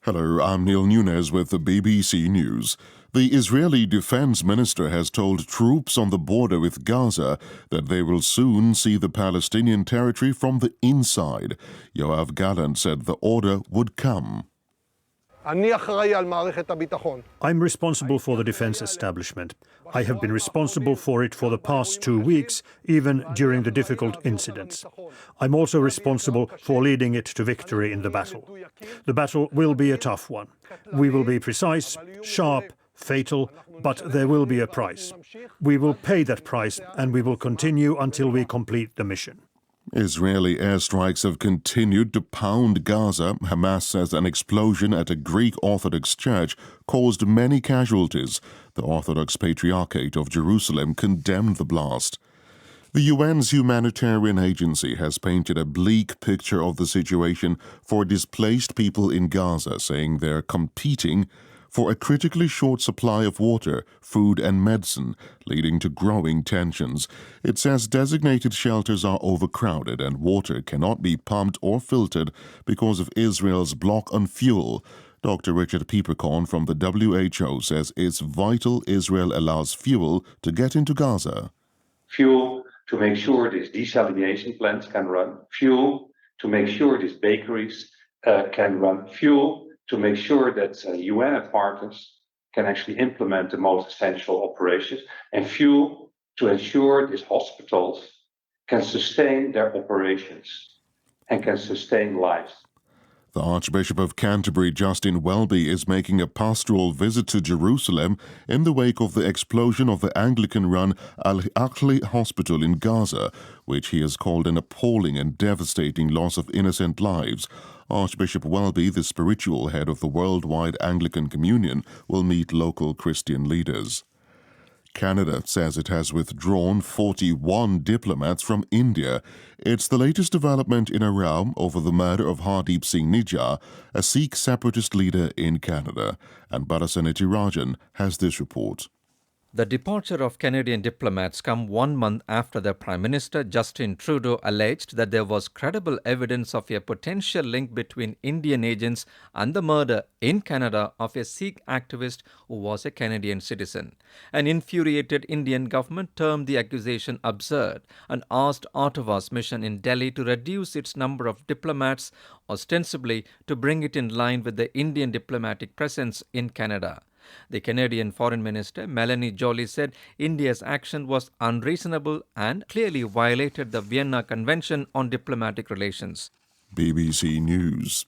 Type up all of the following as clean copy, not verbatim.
Hello, I'm Neil Nunes with the BBC News. The Israeli defense minister has told troops on the border with Gaza that they will soon see the Palestinian territory from the inside. Yoav Gallant said the order would come. I'm responsible for the defense establishment. I have been responsible for it for the past 2 weeks, even during the difficult incidents. I'm also responsible for leading it to victory in the battle. The battle will be a tough one. We will be precise, sharp, fatal, but there will be a price. We will pay that price, and we will continue until we complete the mission. Israeli airstrikes have continued to pound Gaza. Hamas says an explosion at a Greek Orthodox church caused many casualties. The Orthodox Patriarchate of Jerusalem condemned the blast. The UN's humanitarian agency has painted a bleak picture of the situation for displaced people in Gaza, saying they're competing for a critically short supply of water, food and medicine, leading to growing tensions. It says designated shelters are overcrowded and water cannot be pumped or filtered because of Israel's block on fuel. Dr. Richard Peeperkorn from the WHO says it's vital Israel allows fuel to get into Gaza. Fuel to make sure these desalination plants can run, fuel to make sure these bakeries can run, fuel to make sure that UN partners can actually implement the most essential operations, and fuel to ensure these hospitals can sustain their operations and can sustain lives. The Archbishop of Canterbury, Justin Welby, is making a pastoral visit to Jerusalem in the wake of the explosion of the Anglican-run Al-Ahli Hospital in Gaza, which he has called an appalling and devastating loss of innocent lives. Archbishop Welby, the spiritual head of the worldwide Anglican Communion, will meet local Christian leaders. Canada says it has withdrawn 41 diplomats from India. It's the latest development in a row over the murder of Hardeep Singh Nijjar, a Sikh separatist leader in Canada. And Barasan Ethirajan has this report. The departure of Canadian diplomats come 1 month after the Prime Minister Justin Trudeau alleged that there was credible evidence of a potential link between Indian agents and the murder in Canada of a Sikh activist who was a Canadian citizen. An infuriated Indian government termed the accusation absurd and asked Ottawa's mission in Delhi to reduce its number of diplomats, ostensibly to bring it in line with the Indian diplomatic presence in Canada. The Canadian Foreign Minister, Melanie Joly, said India's action was unreasonable and clearly violated the Vienna Convention on Diplomatic Relations. BBC News.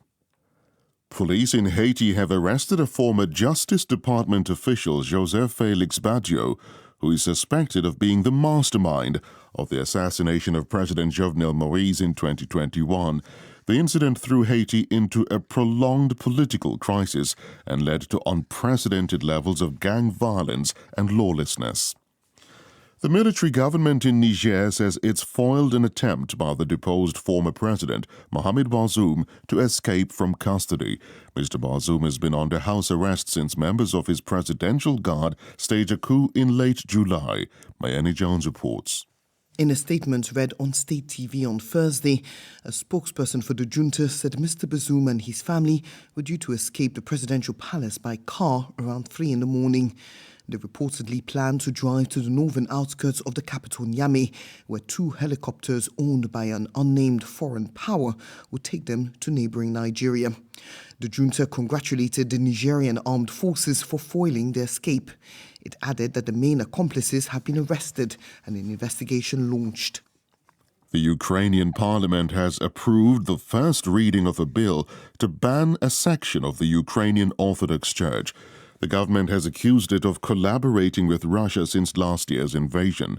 Police in Haiti have arrested a former Justice Department official, Joseph Felix Baggio, who is suspected of being the mastermind of the assassination of President Jovenel Moïse in 2021. The incident threw Haiti into a prolonged political crisis and led to unprecedented levels of gang violence and lawlessness. The military government in Niger says it's foiled an attempt by the deposed former president, Mohamed Bazoum, to escape from custody. Mr. Bazoum has been under house arrest since members of his presidential guard staged a coup in late July. Mayeni Jones reports. In a statement read on State TV on Thursday, a spokesperson for the junta said Mr. Bazoum and his family were due to escape the presidential palace by car around 3 in the morning. They reportedly planned to drive to the northern outskirts of the capital Niamey, where 2 helicopters owned by an unnamed foreign power would take them to neighboring Nigeria. The junta congratulated the Nigerian armed forces for foiling their escape. It added that the main accomplices have been arrested and an investigation launched. The Ukrainian parliament has approved the first reading of a bill to ban a section of the Ukrainian Orthodox Church. The government has accused it of collaborating with Russia since last year's invasion.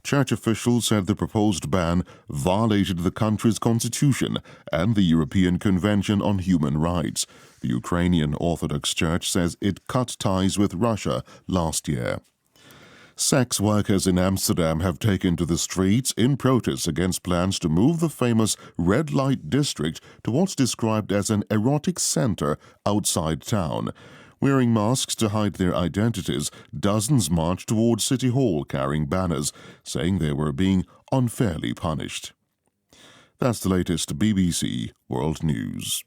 Church officials said the proposed ban violated the country's constitution and the European Convention on Human Rights. The Ukrainian Orthodox Church says it cut ties with Russia last year. Sex workers in Amsterdam have taken to the streets in protest against plans to move the famous red light district to what's described as an erotic center outside town. Wearing masks to hide their identities, dozens marched towards City Hall carrying banners, saying they were being unfairly punished. That's the latest BBC World News.